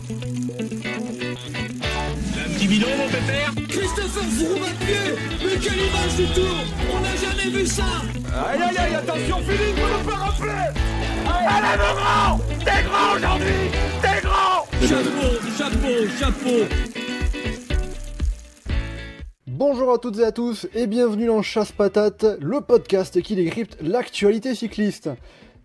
Un petit bidon, mon pépère. Christopher Froome à pied. Mais quelle image du tour. On n'a jamais vu ça. Aïe aïe aïe, attention Philippe, vous ne pas rappeler. Allez mon grand, t'es grand aujourd'hui, t'es grand. Chapeau. Bonjour à toutes et à tous et bienvenue dans Chasse Patate, le podcast qui décrypte l'actualité cycliste.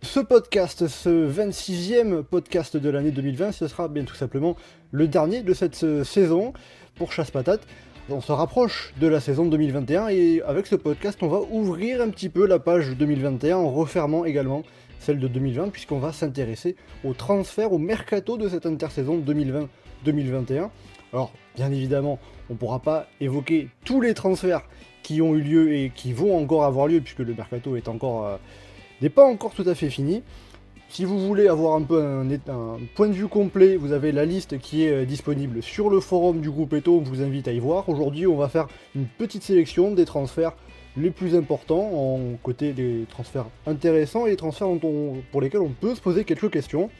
Ce podcast, ce 26e podcast de l'année 2020, ce sera bien tout simplement le dernier de cette saison pour Chasse Patate. On se rapproche de la saison 2021 et avec ce podcast, on va ouvrir un petit peu la page 2021 en refermant également celle de 2020 puisqu'on va s'intéresser au transfert, au mercato de cette intersaison 2020-2021. Alors, bien évidemment, on ne pourra pas évoquer tous les transferts qui ont eu lieu et qui vont encore avoir lieu puisque le mercato est encore... n'est pas encore tout à fait fini. Si vous voulez avoir un peu un point de vue complet, vous avez la liste qui est disponible sur le forum du groupe Eto, on vous invite à y voir. Aujourd'hui, on va faire une petite sélection des transferts les plus importants, en côté des transferts intéressants et les transferts pour lesquels on peut se poser quelques questions.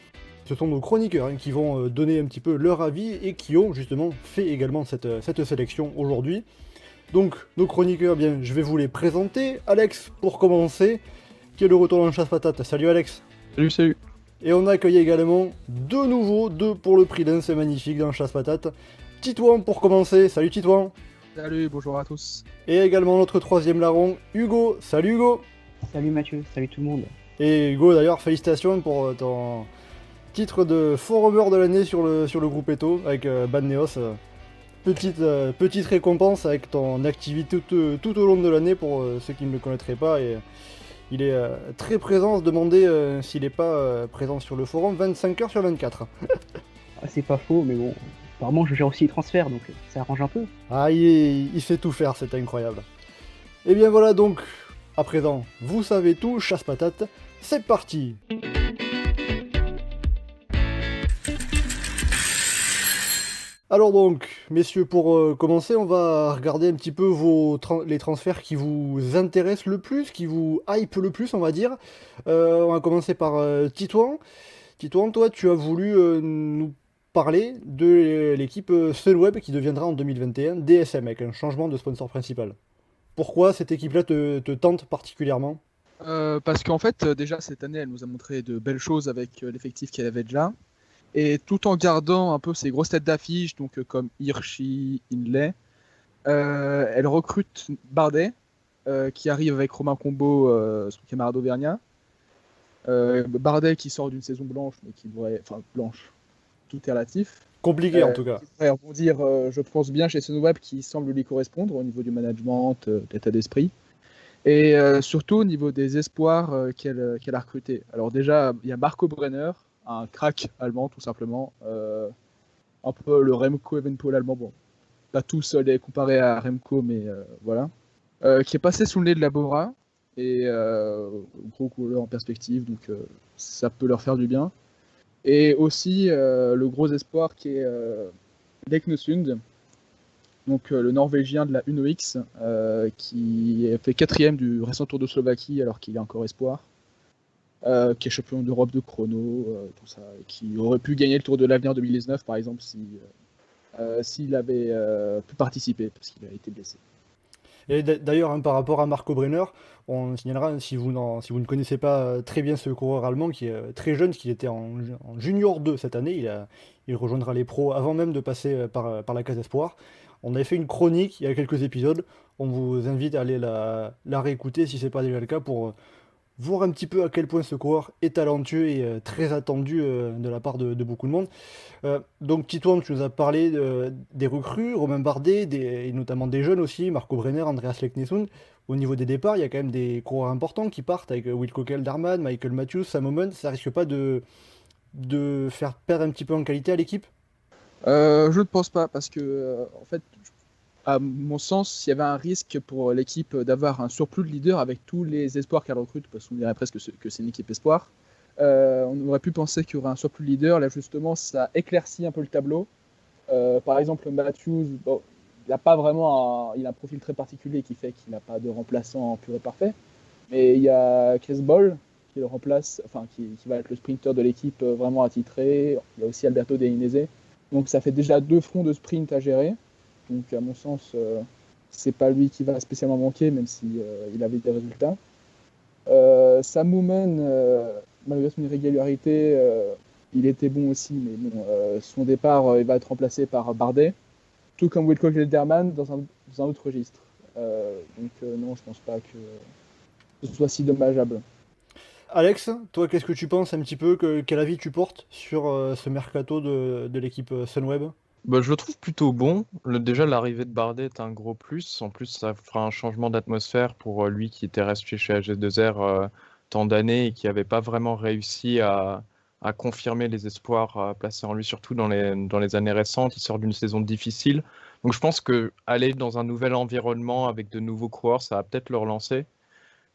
Ce sont nos chroniqueurs qui vont donner un petit peu leur avis et qui ont justement fait également cette sélection aujourd'hui. Donc, nos chroniqueurs, bien, je vais vous les présenter. Alex, pour commencer, qui est le retour dans le Chasse Patate. Salut Alex. Salut. Et on accueille également deux pour le prix d'un, c'est magnifique dans le Chasse Patate. Titouan pour commencer. Salut Titouan. Salut, bonjour à tous. Et également notre troisième larron, Hugo. Salut Hugo. Salut Mathieu, salut tout le monde. Et Hugo d'ailleurs, félicitations pour ton titre de forumeur de l'année sur le groupe Eto avec Badneos. Petite récompense avec ton activité tout au long de l'année pour ceux qui ne le connaîtraient pas. Et il est très présent, se demander s'il n'est pas présent sur le forum 25 heures sur 24. C'est pas faux, mais bon, apparemment je gère aussi les transferts, donc ça arrange un peu. Ah, il sait tout faire, c'est incroyable. Et bien voilà donc, à présent, vous savez tout, Chasse Patate, c'est parti. Alors donc, messieurs, pour commencer, on va regarder un petit peu les transferts qui vous intéressent le plus, qui vous hype le plus, on va dire. On va commencer par Titouan. Titouan, toi, tu as voulu nous parler de l'équipe Sunweb qui deviendra en 2021 DSM, avec un changement de sponsor principal. Pourquoi cette équipe-là te tente particulièrement ? Parce qu'en fait, déjà cette année, elle nous a montré de belles choses avec l'effectif qu'elle avait déjà. Et tout en gardant un peu ses grosses têtes d'affiche, donc comme Hirschi, Hindley, elle recrute Bardet, qui arrive avec Romain Combo, son camarade auvergnat. Bardet qui sort d'une saison blanche, mais qui devrait... Enfin, blanche, tout est relatif. Compliqué en tout cas. Qui devrait rebondir, je pense bien, chez Sunweb, qui semble lui correspondre au niveau du management, d'état d'esprit. Et surtout au niveau des espoirs qu'elle a recrutés. Alors déjà, il y a Marco Brenner, un crack allemand tout simplement, un peu le Remco Evenepoel allemand, bon, pas tous les comparés à Remco, mais voilà, qui est passé sous le nez de la Bora, et gros couleur en perspective, donc ça peut leur faire du bien. Et aussi le gros espoir qui est Leknesund, donc le Norvégien de la Uno X, qui a fait 4ème du récent Tour de Slovaquie alors qu'il est encore espoir. Qui est champion d'Europe de chrono, tout ça, qui aurait pu gagner le Tour de l'Avenir 2019 par exemple s'il avait pu participer parce qu'il a été blessé. Et d'ailleurs, par rapport à Marco Brenner, on signalera, si vous ne connaissez pas très bien ce coureur allemand qui est très jeune, qu'il était en Junior 2 cette année, il rejoindra les pros avant même de passer par la case espoir. On avait fait une chronique il y a quelques épisodes, on vous invite à aller la réécouter si ce n'est pas déjà le cas pour voir un petit peu à quel point ce coureur est talentueux et très attendu de la part de beaucoup de monde. Donc Titouan, tu nous as parlé des recrues, Romain Bardet, et notamment des jeunes aussi, Marco Brenner, Andreas Leknesund. Au niveau des départs, il y a quand même des coureurs importants qui partent avec Wilco Kelderman, Michael Matthews, Sam Oomen. Ça risque pas de faire perdre un petit peu en qualité à l'équipe ? Je ne pense pas, parce que en fait, à mon sens, il y avait un risque pour l'équipe d'avoir un surplus de leaders avec tous les espoirs qu'elle recrute, parce qu'on dirait presque que c'est une équipe espoir. On aurait pu penser qu'il y aurait un surplus de leaders. Là, justement, ça éclaircit un peu le tableau. Par exemple, Matthews, bon, il a un profil très particulier qui fait qu'il n'a pas de remplaçant pur et parfait. Mais il y a Chris Ball qui le remplace, qui va être le sprinter de l'équipe vraiment attitré. Il y a aussi Alberto De Inese. Donc ça fait déjà 2 fronts de sprint à gérer. Donc à mon sens, c'est pas lui qui va spécialement manquer, même si il avait des résultats. Sam Moomen, malgré son irrégularité, il était bon aussi, mais bon, son départ, il va être remplacé par Bardet, tout comme Wilco Kelderman dans un autre registre. Donc non, je pense pas que ce soit si dommageable. Alex, toi, qu'est-ce que tu penses un petit peu, quel avis tu portes sur ce mercato de l'équipe Sunweb? Bah, je le trouve plutôt bon. Déjà, l'arrivée de Bardet est un gros plus. En plus, ça fera un changement d'atmosphère pour lui qui était resté chez AG2R tant d'années et qui n'avait pas vraiment réussi à confirmer les espoirs placés en lui, surtout dans les années récentes. Il sort d'une saison difficile. Donc, je pense qu'aller dans un nouvel environnement avec de nouveaux coureurs, ça va peut-être le relancer.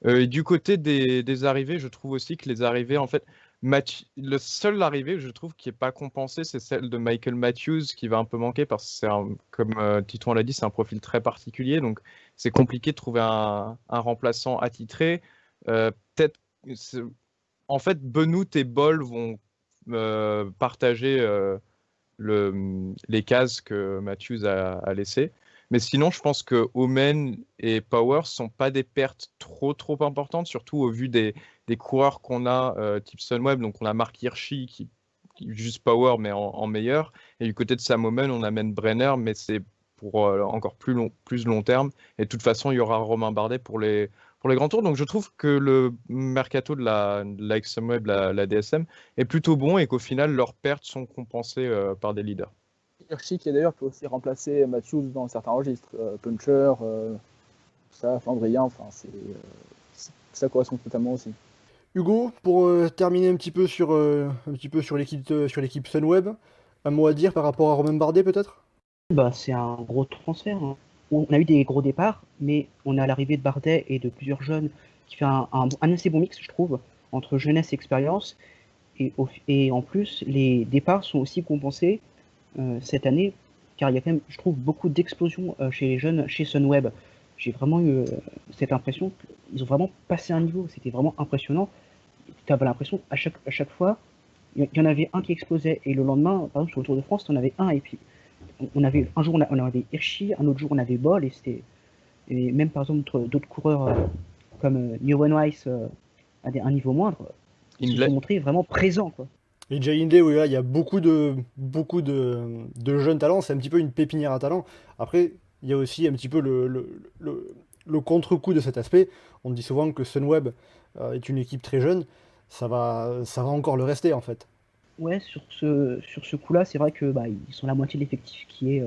Et du côté des arrivées, je trouve aussi que les arrivées, en fait, le seul arrivée, je trouve, qui n'est pas compensée, c'est celle de Michael Matthews, qui va un peu manquer parce que comme Titouan l'a dit, c'est un profil très particulier. Donc, c'est compliqué de trouver un remplaçant attitré. Peut-être, en fait, Benoît et Boll vont partager les cases que Matthews a laissées. Mais sinon, je pense que Omen et Power sont pas des pertes trop importantes, surtout au vu des coureurs qu'on a type Sunweb. Donc, on a Mark Hirschi qui juste Power, mais en meilleur. Et du côté de Sam Omen, on amène Brenner, mais c'est pour encore plus long terme. Et de toute façon, il y aura Romain Bardet pour les grands tours. Donc, je trouve que le mercato de la Sunweb, la DSM, est plutôt bon et qu'au final, leurs pertes sont compensées par des leaders. Hirschi qui d'ailleurs peut aussi remplacer Matthews dans certains registres, Puncher, ça, Flandrien, enfin ça correspond totalement aussi. Hugo, pour terminer un petit peu sur l'équipe Sunweb, un mot à dire par rapport à Romain Bardet peut-être? Bah, c'est un gros transfert, hein. On a eu des gros départs, mais on a l'arrivée de Bardet et de plusieurs jeunes qui fait un assez bon mix, je trouve, entre jeunesse et expérience. Et en plus, les départs sont aussi compensés cette année, car il y a quand même, je trouve, beaucoup d'explosions chez les jeunes, chez Sunweb. J'ai vraiment eu cette impression qu'ils ont vraiment passé un niveau, c'était vraiment impressionnant. Tu avais l'impression, à chaque fois, il y en avait un qui explosait, et le lendemain, par exemple, sur le Tour de France, on avait un, et puis un jour on avait Hirschi, un autre jour on avait Boll, et même par exemple d'autres coureurs comme Newman Weiss à un niveau moindre, ils se sont montrés vraiment présents, quoi. Et Jay Hindley, oui, là, il y a beaucoup de jeunes talents, c'est un petit peu une pépinière à talents. Après, il y a aussi un petit peu le contre-coup de cet aspect. On dit souvent que Sunweb est une équipe très jeune, ça va encore le rester en fait. Ouais, sur ce coup-là, c'est vrai que ils sont la moitié de l'effectif qui est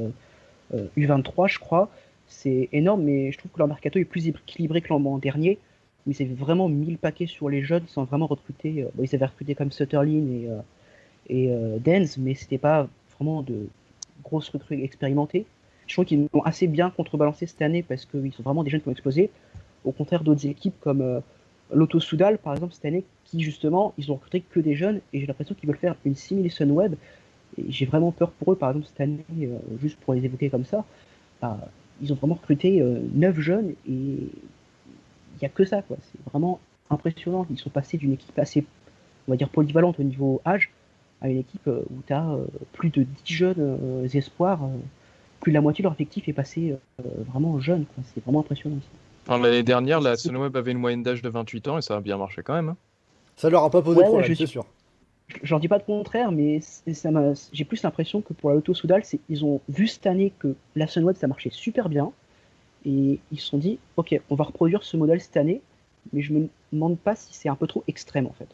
U23, je crois. C'est énorme, mais je trouve que leur mercato est plus équilibré que l'an dernier. Mais c'est vraiment mis le paquet sur les jeunes sans vraiment recruter. Ils avaient recruté comme Sutterlin et Dens, mais c'était pas vraiment de grosses recrues expérimentées. Je trouve qu'ils ont assez bien contrebalancé cette année parce qu'ils sont vraiment des jeunes qui ont explosé. Au contraire d'autres équipes comme Lotto Soudal, par exemple, cette année, qui justement, ils ont recruté que des jeunes et j'ai l'impression qu'ils veulent faire une simili Sunweb. Et j'ai vraiment peur pour eux, par exemple, cette année, juste pour les évoquer comme ça. Ils ont vraiment recruté 9 jeunes et il n'y a que ça, quoi. C'est vraiment impressionnant. Ils sont passés d'une équipe assez, on va dire, polyvalente au niveau âge à une équipe où tu as plus de 10 jeunes espoirs. Plus de la moitié de leur effectif est passé vraiment jeune, quoi. C'est vraiment impressionnant. Enfin, l'année dernière, la Sunweb avait une moyenne d'âge de 28 ans et ça a bien marché quand même. Hein. Ça leur a pas posé problème, c'est sûr. J'en dis pas de contraire, mais j'ai plus l'impression que pour la Lotto Soudal, ils ont vu cette année que la Sunweb ça marchait super bien. Et ils se sont dit, ok, on va reproduire ce modèle cette année, mais je me demande pas si c'est un peu trop extrême en fait.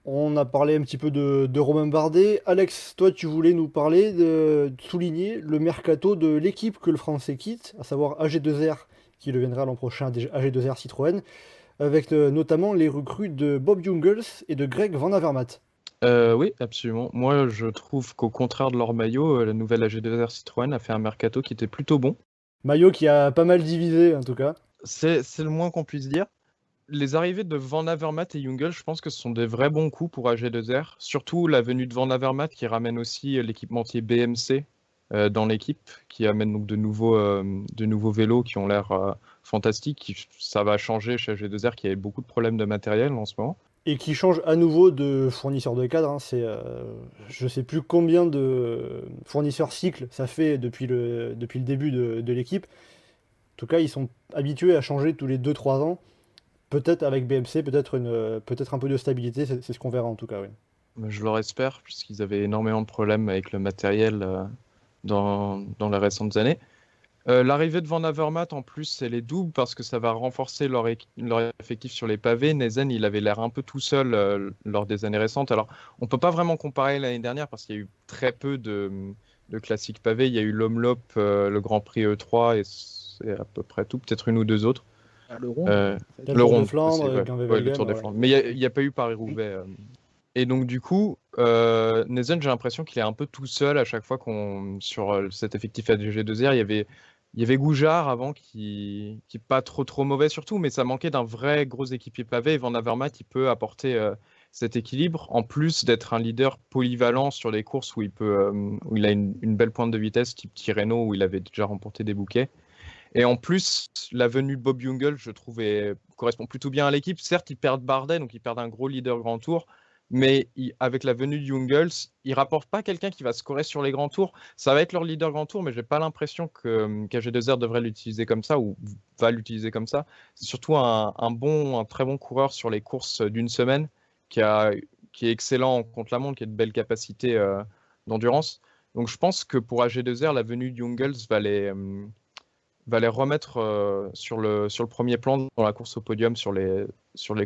On a parlé un petit peu de Romain Bardet. Alex, toi tu voulais nous parler, de souligner le mercato de l'équipe que le Français quitte, à savoir AG2R, qui deviendra l'an prochain AG2R Citroën, avec notamment les recrues de Bob Jungels et de Greg Van Avermaet. Oui, absolument. Moi je trouve qu'au contraire de leur maillot, la nouvelle AG2R Citroën a fait un mercato qui était plutôt bon. Maillot qui a pas mal divisé en tout cas. C'est le moins qu'on puisse dire. Les arrivées de Van Avermaet et Jungels, je pense que ce sont des vrais bons coups pour AG2R. Surtout la venue de Van Avermaet qui ramène aussi l'équipementier BMC dans l'équipe, qui amène donc de nouveaux vélos qui ont l'air fantastiques. Ça va changer chez AG2R qui avait beaucoup de problèmes de matériel en ce moment. Et qui change à nouveau de fournisseur de cadre. Hein. Je sais plus combien de fournisseurs cycles ça fait depuis le début de l'équipe. En tout cas, ils sont habitués à changer tous les 2-3 ans. Peut-être avec BMC, peut-être un peu de stabilité, c'est ce qu'on verra en tout cas. Oui. Je leur espère, puisqu'ils avaient énormément de problèmes avec le matériel dans les récentes années. L'arrivée de Van Avermaet, en plus, elle est double parce que ça va renforcer leur effectif sur les pavés. Nezen, il avait l'air un peu tout seul lors des années récentes. Alors, on ne peut pas vraiment comparer l'année dernière parce qu'il y a eu très peu de classiques pavés. Il y a eu l'Omloop, le Grand Prix E3 et c'est à peu près tout, peut-être une ou deux autres. Le Rond. Le Le Tour Rond de Flandre, aussi, ouais. Gand-Wevelgem, Le Tour des ouais. Flandres. Mais il n'y a pas eu Paris-Roubaix. Et donc, du coup, Nezen, j'ai l'impression qu'il est un peu tout seul à chaque fois sur cet effectif AG2R. Il y avait Goujard avant qui est pas trop mauvais surtout, mais ça manquait d'un vrai gros équipier pavé. Et Van Avermaet, il peut apporter cet équilibre, en plus d'être un leader polyvalent sur les courses où il a une belle pointe de vitesse, type Tirreno, où il avait déjà remporté des bouquets. Et en plus, la venue de Bob Jungels, je trouve, correspond plutôt bien à l'équipe. Certes, ils perdent Bardet, donc ils perdent un gros leader grand tour. Mais avec la venue de Jungels, ils ne rapportent pas quelqu'un qui va scorer sur les grands tours. Ça va être leur leader grand tour, mais je n'ai pas l'impression qu'AG2R devrait l'utiliser comme ça ou va l'utiliser comme ça. C'est surtout un très bon coureur sur les courses d'une semaine qui est excellent contre la montre, qui a de belles capacités d'endurance. Donc je pense que pour AG2R, la venue de Jungels va les remettre sur le premier plan dans la course au podium sur les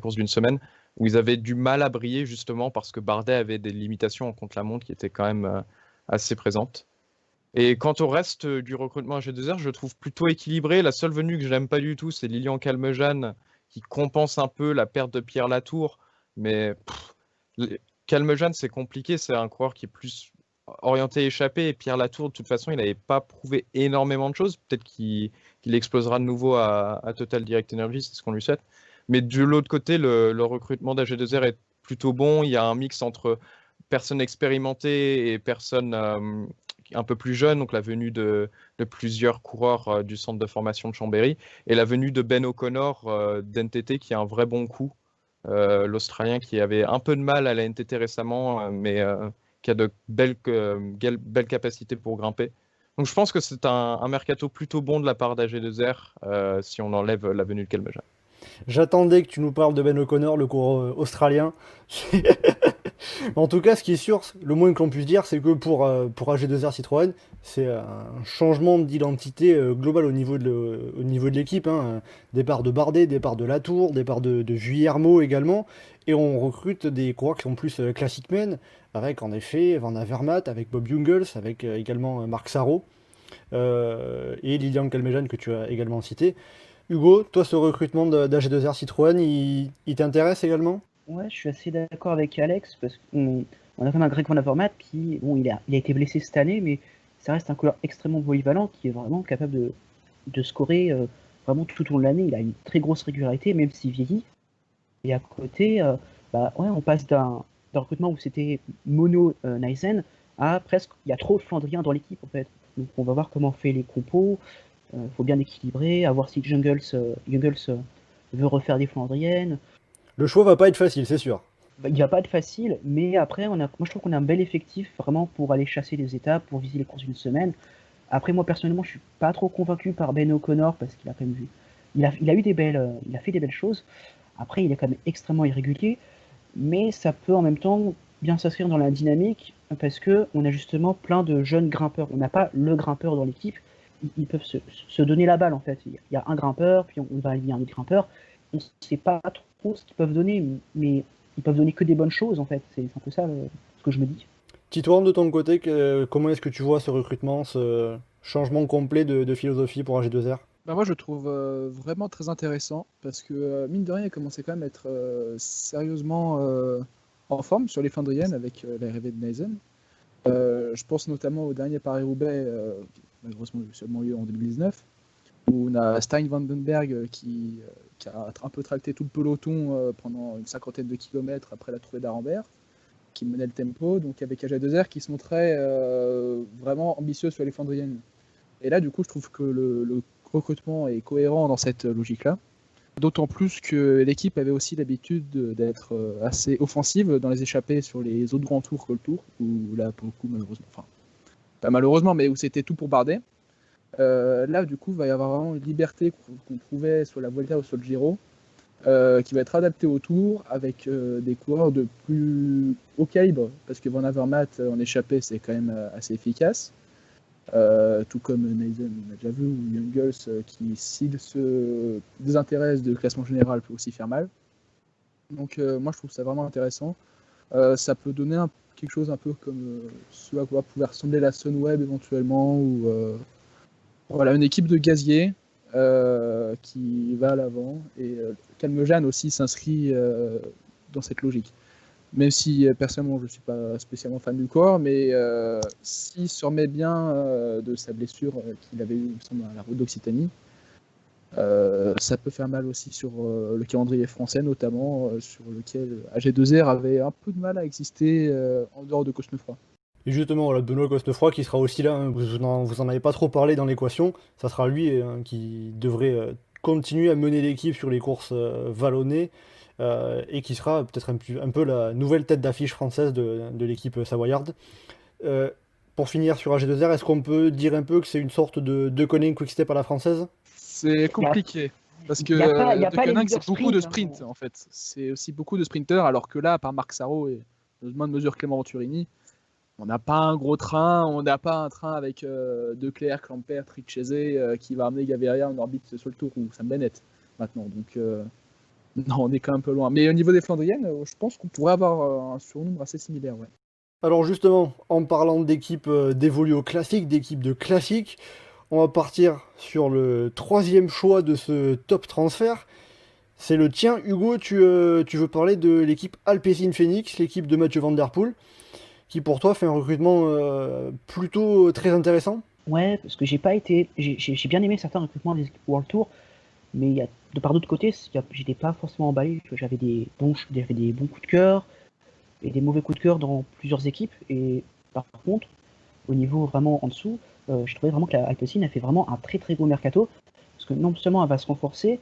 courses d'une semaine, où ils avaient du mal à briller justement parce que Bardet avait des limitations en contre-la-montre qui étaient quand même assez présentes. Et quant au reste du recrutement AG2R, je le trouve plutôt équilibré. La seule venue que je n'aime pas du tout, c'est Lilian Calmejane, qui compense un peu la perte de Pierre Latour. Mais Calmejane, c'est compliqué, c'est un coureur qui est plus orienté échappé, et Pierre Latour, de toute façon, il n'avait pas prouvé énormément de choses. Peut-être qu'il explosera de nouveau à Total Direct Energy, c'est ce qu'on lui souhaite. Mais de l'autre côté, le recrutement d'AG2R est plutôt bon. Il y a un mix entre personnes expérimentées et personnes un peu plus jeunes, donc la venue de plusieurs coureurs du centre de formation de Chambéry, et la venue de Ben O'Connor d'NTT, qui a un vrai bon coup. L'Australien qui avait un peu de mal à la NTT récemment, mais qui a de belles capacités pour grimper. Donc je pense que c'est un mercato plutôt bon de la part d'AG2R si on enlève la venue de Calmejane. J'attendais que tu nous parles de Ben O'Connor, le coureur australien. En tout cas, ce qui est sûr, le moins que l'on puisse dire, c'est que pour AG2R Citroën, c'est un changement d'identité global au niveau de l'équipe. Hein. Départ de Bardet, départ de Latour, départ de Vuillermo également. Et on recrute des coureurs qui sont plus classic men, avec en effet Van Avermaet, avec Bob Jungels, avec également Marc Sarrault, et Lilian Calmejane que tu as également cité. Hugo, toi, ce recrutement d'AG2R Citroën, il t'intéresse également? Ouais, je suis assez d'accord avec Alex parce qu'on a quand même un Greg Van Avermaet qui, bon, il a été blessé cette année, mais ça reste un coureur extrêmement polyvalent qui est vraiment capable de scorer vraiment tout au long de l'année. Il a une très grosse régularité, même s'il vieillit. Et à côté, on passe d'un recrutement où c'était mono Neisen à presque, il y a trop de Flandriens dans l'équipe en fait. Donc on va voir comment on fait les compos. Faut bien équilibrer, à voir si Jungels veut refaire des Flandriennes. Le choix va pas être facile, c'est sûr. Il va pas être facile, mais après, moi je trouve qu'on a un bel effectif vraiment pour aller chasser les étapes, pour viser les courses d'une semaine. Après, moi personnellement, je suis pas trop convaincu par Ben O'Connor parce qu'il a quand même vu. Il a fait des belles choses. Après, il est quand même extrêmement irrégulier, mais ça peut en même temps bien s'inscrire dans la dynamique parce que on a justement plein de jeunes grimpeurs. On n'a pas le grimpeur dans l'équipe. Ils peuvent se donner la balle en fait. Il y a un grimpeur, puis on va aligner un autre grimpeur. On ne sait pas trop ce qu'ils peuvent donner, mais ils peuvent donner que des bonnes choses en fait. C'est un peu ça ce que je me dis. Titouan, de ton côté, comment est-ce que tu vois ce recrutement, ce changement complet de philosophie pour AG2R? Moi je le trouve vraiment très intéressant parce que mine de rien il commençait quand même à être sérieusement en forme sur les Flandriennes avec l'arrivée de Neisen. Je pense notamment au dernier Paris-Roubaix, malheureusement seulement eu en 2019, où on a Stein Vandenberg qui a un peu tracté tout le peloton pendant une 50aine de kilomètres après la trouvée d'Arambert, qui menait le tempo, donc avec AG2R qui se montrait vraiment ambitieux sur les Flandriennes. Et là du coup je trouve que le recrutement est cohérent dans cette logique-là. D'autant plus que l'équipe avait aussi l'habitude d'être assez offensive dans les échappées sur les autres grands tours que le tour, où là, pour le coup, malheureusement, enfin, pas malheureusement, mais où c'était tout pour Bardet. Là, du coup, il va y avoir vraiment une liberté qu'on trouvait sur la Vuelta ou sur le Giro, qui va être adaptée au tour avec des coureurs de plus haut calibre, parce que Van Avermaet en échappée, c'est quand même assez efficace. Tout comme Nathan, on a déjà vu, ou Jungels, qui, s'il se désintéresse du classement général, peut aussi faire mal. Donc, moi, je trouve ça vraiment intéressant. Ça peut donner quelque chose un peu comme ce à quoi pouvait ressembler la Sunweb éventuellement, ou voilà, une équipe de gaziers qui va à l'avant. Et Calmejane aussi s'inscrit dans cette logique. Même si personnellement je ne suis pas spécialement fan du corps, mais s'il se remet bien de sa blessure qu'il avait eue, il me semble, à la route d'Occitanie, ça peut faire mal aussi sur le calendrier français, notamment sur lequel AG2R avait un peu de mal à exister en dehors de Cosnefroy. Et justement, voilà, Benoît Cosnefroy qui sera aussi là, hein, vous en avez pas trop parlé dans l'équation, ça sera lui qui devrait continuer à mener l'équipe sur les courses vallonnées. Et qui sera peut-être un peu la nouvelle tête d'affiche française de l'équipe savoyarde. Pour finir sur AG2R, est-ce qu'on peut dire un peu que c'est une sorte de Deceuninck Quick-Step à la française? C'est compliqué, parce que Deceuninck, c'est beaucoup de sprint, en fait. C'est aussi beaucoup de sprinteurs, alors que là, à part Marc Sarrault et de moins de mesure Clément Venturini, on n'a pas un gros train, on n'a pas un train avec Declercq, Lampert, Tricese qui va amener Gaviria en orbite sur le tour, ou Sam Bennett maintenant. Donc non, on est quand même un peu loin. Mais au niveau des Flandriennes, je pense qu'on pourrait avoir un surnombre assez similaire. Ouais. Alors justement, en parlant d'équipes dévolues au classique, d'équipes de classique, on va partir sur le 3e choix de ce top transfert. C'est le tien, Hugo. Tu veux parler de l'équipe Alpecin Phoenix, l'équipe de Mathieu Van Der Poel, qui pour toi fait un recrutement plutôt très intéressant. Ouais, parce que j'ai bien aimé certains recrutements des équipes World Tour, mais par d'autre côté, j'étais pas forcément emballé. J'avais des bons coups de cœur et des mauvais coups de cœur dans plusieurs équipes. Et par contre, au niveau vraiment en dessous, je trouvais vraiment que la Alpecin a fait vraiment un très très beau mercato, parce que non seulement elle va se renforcer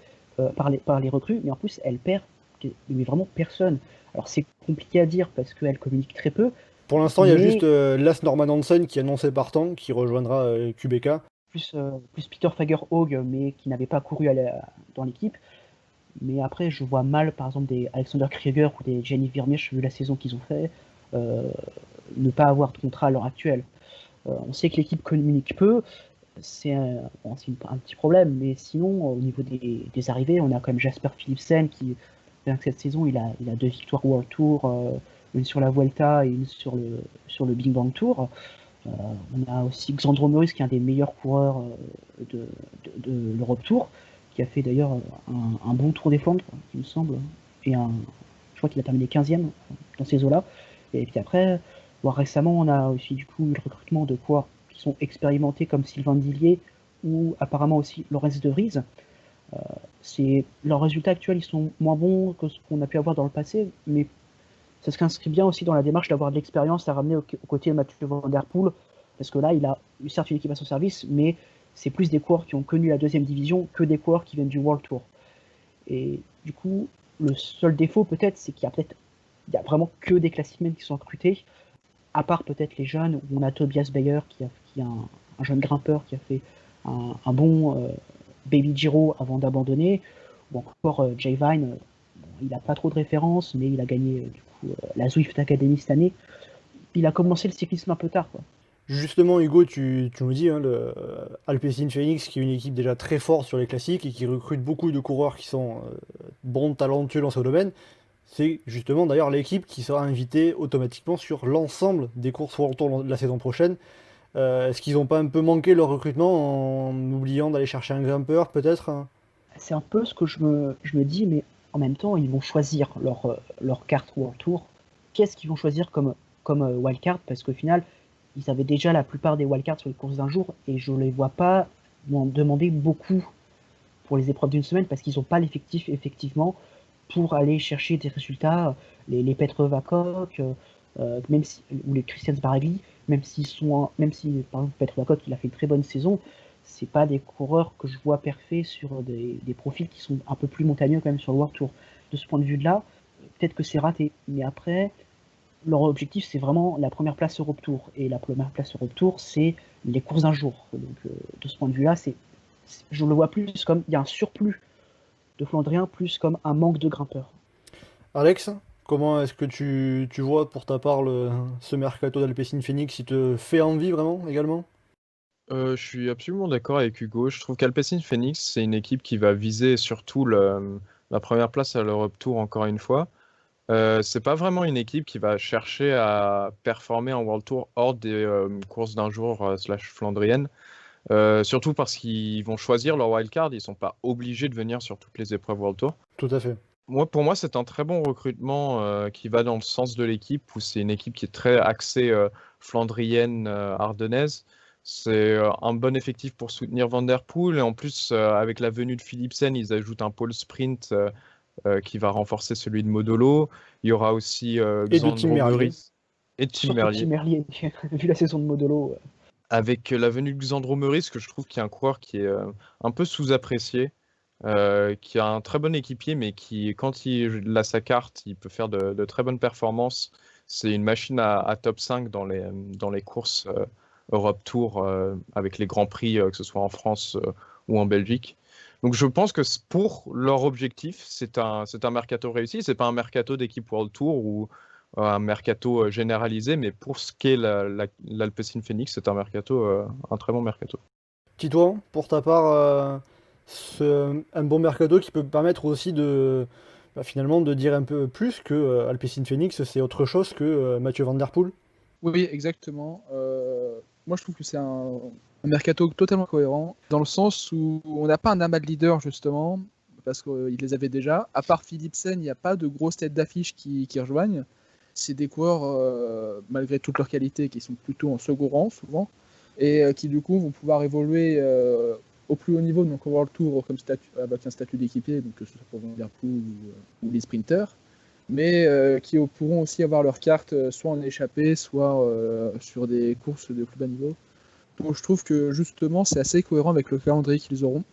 par les recrues, mais en plus elle perd mais vraiment personne. Alors c'est compliqué à dire parce qu'elle communique très peu. Pour l'instant, il y a juste Lars Norman Hansen qui est annoncé partant, qui rejoindra QBK. Plus Peter Fagerhaug, mais qui n'avait pas couru dans l'équipe. Mais après, je vois mal, par exemple, des Alexander Krieger ou des Jenny Vermeersch, vu la saison qu'ils ont fait, ne pas avoir de contrat à l'heure actuelle. On sait que l'équipe communique peu, c'est un petit problème, mais sinon, au niveau des arrivées, on a quand même Jasper Philipsen qui, bien que cette saison, il a 2 victoires World Tour, une sur la Vuelta et une sur le Big Bang Tour. On a aussi Xandro Meurice qui est un des meilleurs coureurs de l'Europe Tour, qui a fait d'ailleurs un bon Tour des Flandres, il me semble, et je crois qu'il a terminé 15e dans ces eaux-là. Et puis après, récemment, on a aussi du coup eu le recrutement de coureurs qui sont expérimentés comme Sylvain Dillier ou apparemment aussi Laurens de Vries. Leurs résultats actuels, ils sont moins bons que ce qu'on a pu avoir dans le passé, mais ça s'inscrit bien aussi dans la démarche d'avoir de l'expérience à ramener aux côtés de Mathieu Van Der Poel, parce que là, il a certes une équipe à son service, mais c'est plus des coureurs qui ont connu la 2e division que des coureurs qui viennent du World Tour. Et du coup, le seul défaut peut-être, c'est qu'il y a vraiment que des classiquements qui sont recrutés, à part peut-être les jeunes, où on a Tobias Bayer, qui est un jeune grimpeur qui a fait un bon Baby Giro avant d'abandonner, ou encore Jay Vine, il n'a pas trop de références, mais il a gagné du coup la Zwift Academy cette année. Il a commencé le cyclisme un peu tard, quoi. Justement, Hugo, tu nous dis, le Alpecin Phoenix, qui est une équipe déjà très forte sur les classiques et qui recrute beaucoup de coureurs qui sont bons, talentueux dans ce domaine. C'est justement d'ailleurs l'équipe qui sera invitée automatiquement sur l'ensemble des courses World Tour de la saison prochaine. Est-ce qu'ils n'ont pas un peu manqué leur recrutement en oubliant d'aller chercher un grimpeur, peut-être? C'est un peu ce que je me dis, mais en même temps, ils vont choisir leur carte World Tour. Qu'est-ce qu'ils vont choisir comme wildcard? Parce qu'au final, ils avaient déjà la plupart des wildcards sur les courses d'un jour, et je ne les vois pas demander beaucoup pour les épreuves d'une semaine, parce qu'ils n'ont pas l'effectif, effectivement, pour aller chercher des résultats. Les Petr Vakok, ou les Christian Baragli, même si par exemple Petr Vakok, il a fait une très bonne saison, c'est pas des coureurs que je vois perfer sur des profils qui sont un peu plus montagneux quand même sur le World Tour. De ce point de vue-là, peut-être que c'est raté. Mais après, leur objectif, c'est vraiment la première place Europe Tour. Et la première place Europe Tour, c'est les courses d'un jour. Donc, de ce point de vue-là, je le vois plus comme il y a un surplus de Flandriens, plus comme un manque de grimpeurs. Alex, comment est-ce que tu vois pour ta part ce mercato d'Alpecin Phoenix? Il te fait envie vraiment également? Je suis absolument d'accord avec Hugo. Je trouve qu'Alpecin Phoenix, c'est une équipe qui va viser surtout la première place à l'Europe Tour encore une fois. C'est pas vraiment une équipe qui va chercher à performer en World Tour hors des courses d'un jour slash flandrienne. Surtout parce qu'ils vont choisir leur wildcard, ils sont pas obligés de venir sur toutes les épreuves World Tour. Tout à fait. Pour moi, c'est un très bon recrutement qui va dans le sens de l'équipe, où c'est une équipe qui est très axée flandrienne, ardennaise. C'est un bon effectif pour soutenir Van Der Poel, et en plus, avec la venue de Philipsen, ils ajoutent un pôle sprint qui va renforcer celui de Modolo. Il y aura aussi Et de Tim Xandro Merlier. Meurice et Tim Surtout Merlier. Tim Merlier, vu la saison de Modolo. Avec la venue de Xandro Meurice, que je trouve qu'il est un coureur qui est un peu sous-apprécié, qui a un très bon équipier, mais qui, quand il a sa carte, il peut faire de très bonnes performances. C'est une machine à top 5 dans les courses Europe Tour, avec les grands prix, que ce soit en France ou en Belgique. Donc je pense que pour leur objectif, c'est un mercato réussi. C'est pas un mercato d'équipe World Tour ou un mercato généralisé, mais pour ce qu'est l'Alpecin Phoenix, c'est un mercato, un très bon mercato. Titouan, pour ta part, un bon mercato qui peut permettre aussi finalement de dire un peu plus que Alpecin Phoenix, c'est autre chose que Mathieu Van Der Poel. Oui, exactement. Moi, je trouve que c'est un mercato totalement cohérent, dans le sens où on n'a pas un amas de leaders, justement, parce qu'ils les avaient déjà. À part Philipsen, il n'y a pas de grosses têtes d'affiche qui rejoignent. C'est des coureurs, malgré toute leur qualité, qui sont plutôt en second rang, souvent, et qui, du coup, vont pouvoir évoluer au plus haut niveau, donc au World Tour, avec un statut d'équipier, donc que ce soit pour Van Der Poel ou les sprinters, mais qui pourront aussi avoir leur carte soit en échappée, soit sur des courses de plus bas niveau. Donc je trouve que justement c'est assez cohérent avec le calendrier qu'ils auront.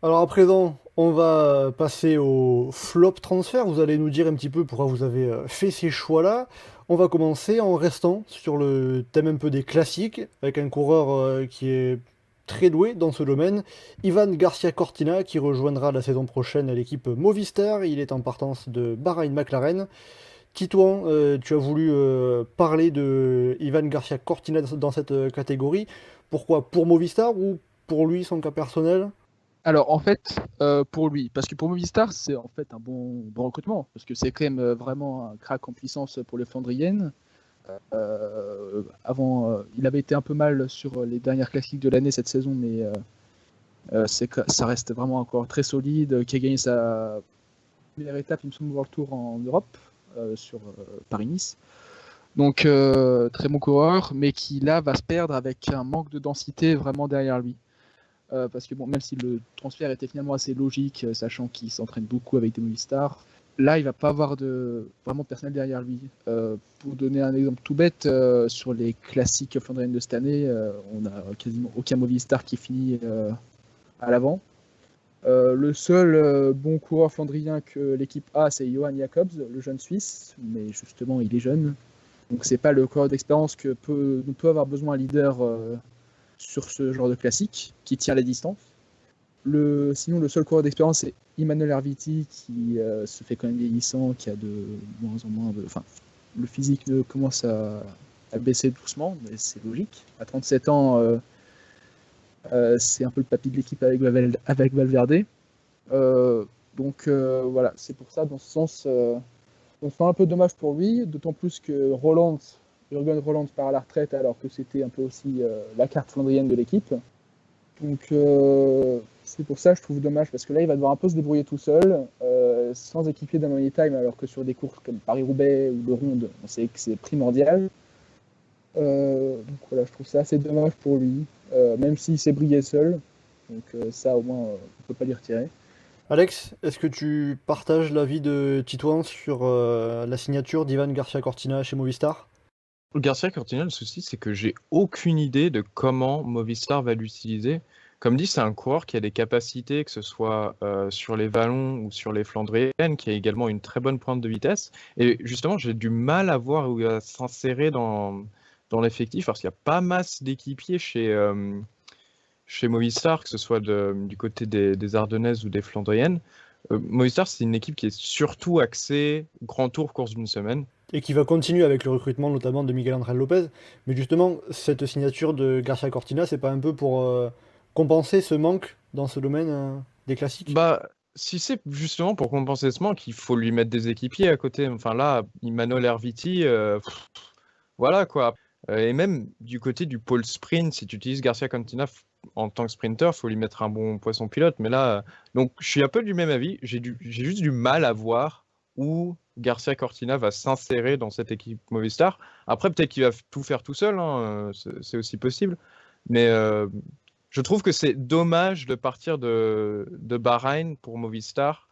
Alors à présent, on va passer au flop transfert. Vous allez nous dire un petit peu pourquoi vous avez fait ces choix-là. On va commencer en restant sur le thème un peu des classiques, avec un coureur qui est très doué dans ce domaine, Ivan Garcia Cortina, qui rejoindra la saison prochaine l'équipe Movistar. Il est en partance de Bahrain McLaren. Titouan, tu as voulu parler de Ivan Garcia Cortina dans cette catégorie. Pourquoi? Pour Movistar ou pour lui, son cas personnel? Alors en fait, pour lui, parce que pour Movistar, c'est en fait un bon recrutement, parce que c'est quand même vraiment un crack en puissance pour les Flandriennes. Avant, il avait été un peu mal sur les dernières classiques de l'année cette saison, mais ça reste vraiment encore très solide, qui a gagné sa première étape, il me semble, World Tour en Europe, sur Paris-Nice. Donc très bon coureur, mais qui là va se perdre avec un manque de densité vraiment derrière lui. Parce que bon, même si le transfert était finalement assez logique, sachant qu'il s'entraîne beaucoup avec des Movistar, là il va pas avoir vraiment de personnel derrière lui. Pour donner un exemple tout bête, sur les classiques flandriennes de cette année, on a quasiment aucun Movistar qui finit à l'avant. Le seul bon coureur flandrien que l'équipe a, c'est Johan Jacobs, le jeune Suisse, mais justement il est jeune, donc c'est pas le coureur d'expérience que peut avoir besoin un leader sur ce genre de classique, qui tient les distances. Sinon, le seul coureur d'expérience, c'est Emmanuel Erviti, qui se fait quand même vieillissant, qui a de moins en moins de... Enfin, le physique commence à baisser doucement, mais c'est logique. À 37 ans, c'est un peu le papy de l'équipe avec Valverde. Donc voilà, c'est pour ça, dans ce sens, on fait un peu dommage pour lui, d'autant plus que Jürgen Roland part à la retraite alors que c'était un peu aussi la carte flandrienne de l'équipe. Donc c'est pour ça que je trouve dommage, parce que là il va devoir un peu se débrouiller tout seul, sans équipier d'un Anytime, alors que sur des courses comme Paris-Roubaix ou le Ronde, on sait que c'est primordial. Donc voilà, je trouve ça assez dommage pour lui, même s'il s'est brillé seul. Donc ça au moins on ne peut pas lui retirer. Alex, est-ce que tu partages l'avis de Titouan sur la signature d'Ivan Garcia Cortina chez Movistar? Garcia Cortina, le souci, c'est que j'ai aucune idée de comment Movistar va l'utiliser. Comme dit, c'est un coureur qui a des capacités, que ce soit sur les vallons ou sur les Flandriennes, qui a également une très bonne pointe de vitesse. Et justement, j'ai du mal à voir où il va s'insérer dans l'effectif, parce qu'il n'y a pas masse d'équipiers chez Movistar, que ce soit du côté des Ardennaises ou des Flandriennes. Movistar, c'est une équipe qui est surtout axée Grand Tour, course d'une semaine. Et qui va continuer avec le recrutement notamment de Miguel Ángel Lopez. Mais justement, cette signature de Garcia Cortina, c'est pas un peu pour compenser ce manque dans ce domaine des classiques? Bah, si c'est justement pour compenser ce manque, il faut lui mettre des équipiers à côté. Enfin là, Imanol Erviti, voilà quoi. Et même du côté du pôle sprint, si tu utilises Garcia Cortina en tant que sprinter, il faut lui mettre un bon poisson pilote. Mais là, donc je suis un peu du même avis. J'ai juste du mal à voir où Garcia Cortina va s'insérer dans cette équipe Movistar. Après, peut-être qu'il va tout faire tout seul, hein, c'est aussi possible. Mais je trouve que c'est dommage de partir de Bahreïn pour Movistar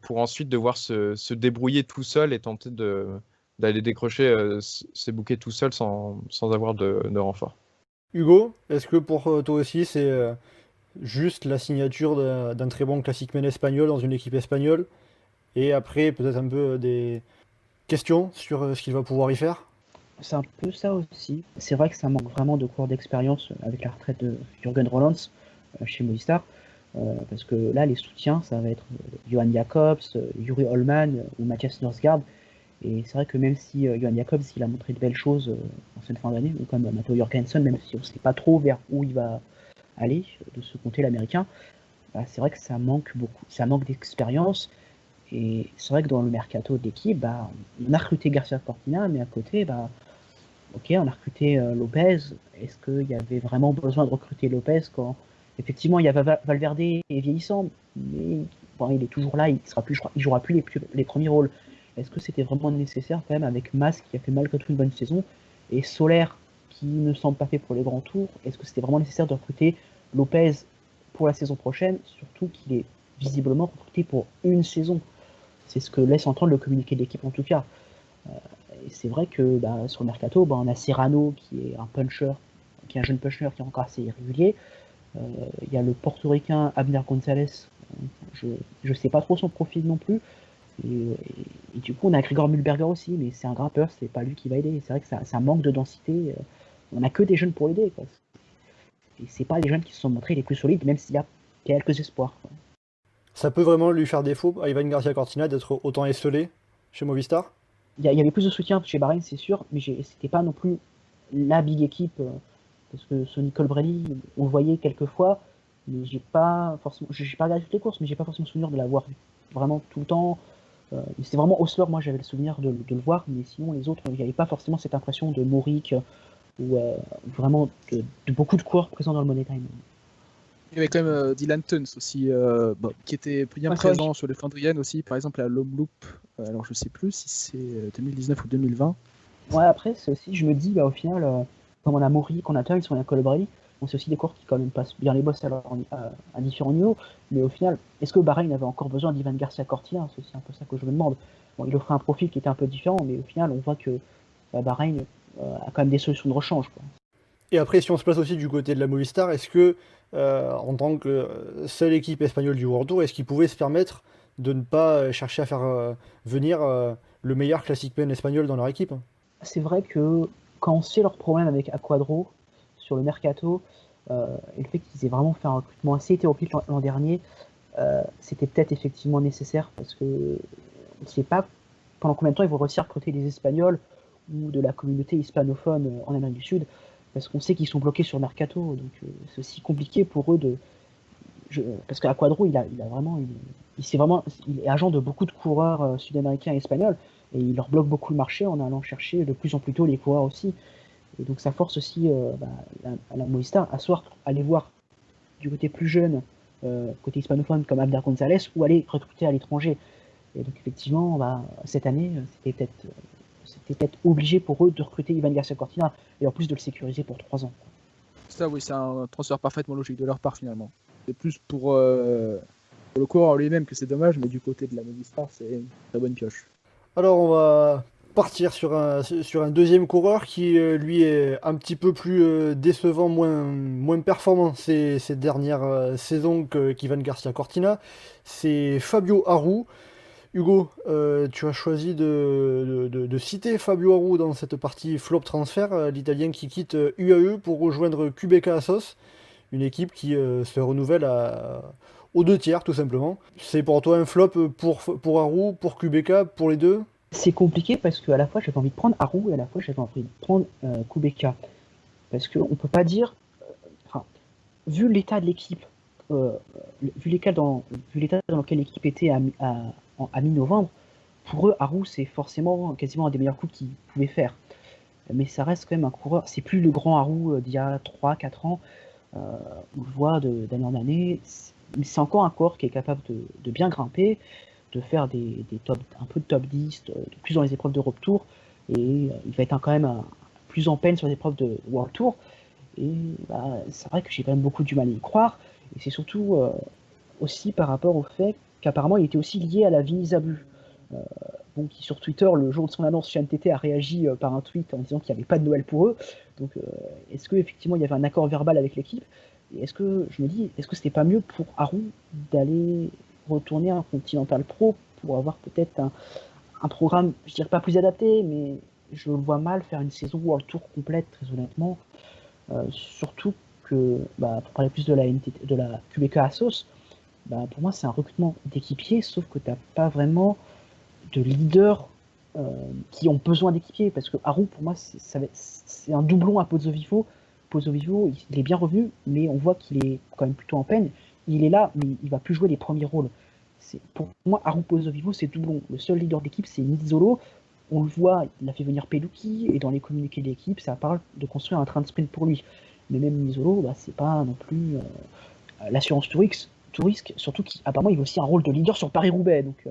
pour ensuite devoir se débrouiller tout seul et tenter d'aller décrocher ses bouquets tout seul sans avoir de renfort. Hugo, est-ce que pour toi aussi c'est juste la signature d'un très bon classique-man espagnol dans une équipe espagnole et après peut-être un peu des questions sur ce qu'il va pouvoir y faire? C'est un peu ça aussi. C'est vrai que ça manque vraiment de cours d'expérience avec la retraite de Jürgen Rollands chez Movistar. Parce que là, les soutiens, ça va être Johan Jacobs, Yuri Holman ou Mathias Norsgaard. Et c'est vrai que même si Johan Jacobs il a montré de belles choses en cette fin d'année, ou comme Matteo Jorgensen, même si on ne sait pas trop vers où il va aller de ce côté l'américain, bah, c'est vrai que ça manque beaucoup. Ça manque d'expérience. Et c'est vrai que dans le mercato de l'équipe, bah, on a recruté Garcia Cortina, mais à côté, bah, ok, on a recruté Lopez. Est-ce qu'il y avait vraiment besoin de recruter Lopez quand effectivement il y avait Valverde est vieillissant, mais bon, il est toujours là, il jouera plus les premiers rôles. Est-ce que c'était vraiment nécessaire quand même avec Mas qui a fait malgré tout une bonne saison et Solaire qui ne semble pas fait pour les grands tours? Est-ce que c'était vraiment nécessaire de recruter Lopez pour la saison prochaine, surtout qu'il est visiblement recruté pour une saison? C'est ce que laisse entendre le communiqué de l'équipe en tout cas. Et c'est vrai que bah, sur le mercato, bah, on a Serrano qui est un puncher, qui est un jeune puncher qui est encore assez irrégulier. Il y a le portoricain Abner Gonzalez, je ne sais pas trop son profil non plus. Et du coup, on a Gregor Mühlberger aussi, mais c'est un grimpeur, c'est pas lui qui va aider. C'est vrai que ça manque de densité. On n'a que des jeunes pour l'aider. Et c'est pas les jeunes qui se sont montrés les plus solides, même s'il y a quelques espoirs. Quoi. Ça peut vraiment lui faire défaut à Ivan Garcia Cortina d'être autant esselé chez Movistar? Il y avait plus de soutien chez Bahreïn, c'est sûr, mais c'était pas non plus la big équipe. Parce que Sonny Colbrelli, on le voyait quelques fois, mais j'ai pas regardé toutes les courses, mais j'ai pas forcément souvenir de l'avoir vu vraiment tout le temps. C'était vraiment Osler, moi j'avais le souvenir de le voir, mais sinon les autres, il n'y avait pas forcément cette impression de Moric ou vraiment de beaucoup de coureurs présents dans le Money Time. Il y avait quand même Dylan Tuns aussi, qui était bien présent sur les Flandriennes aussi, par exemple à Lomloop. Alors je sais plus si c'est 2019 ou 2020. Ouais, après, c'est aussi, je me dis, bah, au final, comme on a Moric, on a Tuns, on a Colbrelli, c'est aussi des coureurs qui quand même passent bien les bosses à différents niveaux. Mais au final, est-ce que Bahreïn avait encore besoin d'Ivan Garcia Cortina? C'est aussi un peu ça que je me demande. Bon, il offrait un profil qui était un peu différent, mais au final, on voit que Bahreïn a quand même des solutions de rechange. Quoi. Et après, si on se place aussi du côté de la Movistar, est-ce que, en tant que seule équipe espagnole du World Tour, est-ce qu'ils pouvaient se permettre de ne pas chercher à faire venir le meilleur classique-man espagnol dans leur équipe? C'est vrai que quand on sait leur problème avec Aquadro sur le mercato, et le fait qu'ils aient vraiment fait un recrutement assez hétéroclite l'an dernier, c'était peut-être effectivement nécessaire parce que on ne sait pas pendant combien de temps ils vont réussir à recruter des Espagnols ou de la communauté hispanophone en Amérique du Sud, parce qu'on sait qu'ils sont bloqués sur le mercato, donc c'est aussi compliqué pour eux parce qu'Aquadro il est agent de beaucoup de coureurs sud-américains et espagnols, et il leur bloque beaucoup le marché en allant chercher de plus en plus tôt les coureurs aussi. Et donc ça force aussi la Movistar à soit aller voir du côté plus jeune, côté hispanophone comme Abner Gonzalez, ou aller recruter à l'étranger. Et donc effectivement, cette année, c'était peut-être obligé pour eux de recruter Ivan Garcia Cortina, et en plus de le sécuriser pour 3 ans. Ça oui, c'est un transfert parfaitement logique de leur part finalement. C'est plus pour le coureur en lui-même que c'est dommage, mais du côté de la Movistar, c'est une très bonne pioche. Alors on va partir sur un deuxième coureur qui, lui, est un petit peu plus décevant, moins performant ces dernières saisons qu'Ivan Garcia Cortina. C'est Fabio Aru. Hugo, tu as choisi de citer Fabio Aru dans cette partie flop transfert, l'Italien qui quitte UAE pour rejoindre QBK Assos, une équipe qui se renouvelle aux 2 tiers tout simplement. C'est pour toi un flop pour Aru, pour QBK, pour les deux? C'est compliqué parce qu'à la fois j'avais envie de prendre Aru et à la fois j'avais envie de prendre Kubeka. Parce qu'on peut pas dire, enfin, vu l'état de l'équipe, vu l'état dans lequel l'équipe était à mi-novembre, pour eux, Aru c'est forcément quasiment un des meilleurs coups qu'ils pouvaient faire. Mais ça reste quand même un coureur, c'est plus le grand Aru d'il y a 3-4 ans, on le voit d'année en année, mais c'est encore un coureur qui est capable de bien grimper, de faire des un peu de top 10, de plus dans les épreuves d'Europe Tour, et il va être quand même plus en peine sur les épreuves de World Tour, et c'est vrai que j'ai quand même beaucoup du mal à y croire, et c'est surtout aussi par rapport au fait qu'apparemment il était aussi lié à la Vinizabu, qui sur Twitter, le jour de son annonce chez NTT, a réagi par un tweet en disant qu'il n'y avait pas de Noël pour eux, donc est-ce qu'effectivement il y avait un accord verbal avec l'équipe, et est-ce que c'était pas mieux pour Aru d'aller retourner à un Continental Pro pour avoir peut-être un programme, je dirais pas plus adapté, mais je le vois mal faire une saison World Tour complète, très honnêtement. Surtout que, pour parler plus de la QBK Assos, pour moi c'est un recrutement d'équipiers, sauf que tu n'as pas vraiment de leaders qui ont besoin d'équipiers, parce que Aru pour moi c'est un doublon à Pozzo Vivo. Pozzo Vivo il est bien revenu, mais on voit qu'il est quand même plutôt en peine. Il est là, mais il va plus jouer les premiers rôles. Pour moi, Aru Pozzo Vivo, c'est doublon. Le seul leader d'équipe, c'est Nizzolo. On le voit, il a fait venir Pelucchi, et dans les communiqués de l'équipe, ça parle de construire un train de sprint pour lui. Mais même Nizzolo, c'est pas non plus l'assurance Tourrisque, surtout qu'apparemment, il a aussi un rôle de leader sur Paris-Roubaix. Donc,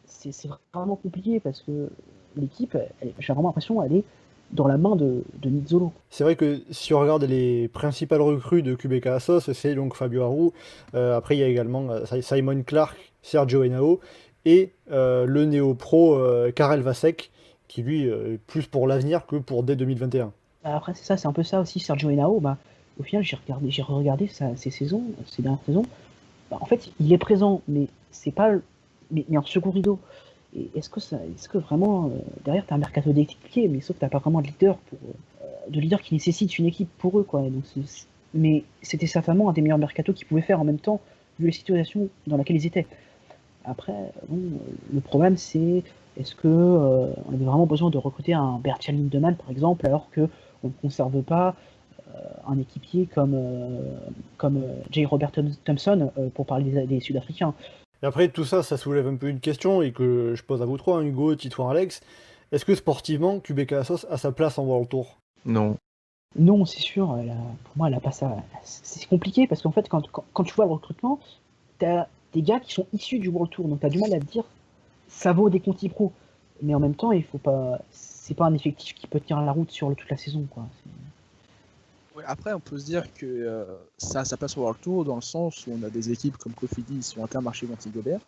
c'est vraiment compliqué, parce que l'équipe, j'ai vraiment l'impression, elle est dans la main de Nizzolo. C'est vrai que si on regarde les principales recrues de QBK Assos, c'est donc Fabio Aru. Après, il y a également Simon Clark, Sergio Henao et le néo-pro Karel Vasek, qui lui est plus pour l'avenir que pour dès 2021. Après, c'est un peu ça aussi, Sergio Henao. Au final, j'ai regardé ces dernières saisons. En fait, il est présent, mais c'est pas, mais en second rideau. Et est-ce que vraiment derrière t'as un mercato d'équipier, mais sauf que t'as pas vraiment de leader qui nécessite une équipe pour eux, quoi. Et donc mais c'était certainement un des meilleurs mercatos qu'ils pouvaient faire en même temps, vu la situation dans laquelle ils étaient. Après, le problème c'est est-ce que on avait vraiment besoin de recruter un Bertjan Lindemann par exemple, alors que on ne conserve pas un équipier comme J. Robert Thompson pour parler des Sud-Africains. Et après, tout ça, ça soulève un peu une question et que je pose à vous trois, Hugo, Titouan, Alex. Est-ce que sportivement, QBK Assos a sa place en World Tour? Non. Non, c'est sûr. Pour moi, elle a pas ça. C'est compliqué parce qu'en fait, quand tu vois le recrutement, t'as des gars qui sont issus du World Tour, donc t'as du mal à te dire ça vaut des Conti Pro. Mais en même temps, il faut pas. C'est pas un effectif qui peut tenir la route sur toute la saison, quoi. Ouais, après, on peut se dire que ça a sa place au World Tour dans le sens où on a des équipes comme Cofidis sur Intermarché Wanty-Gobert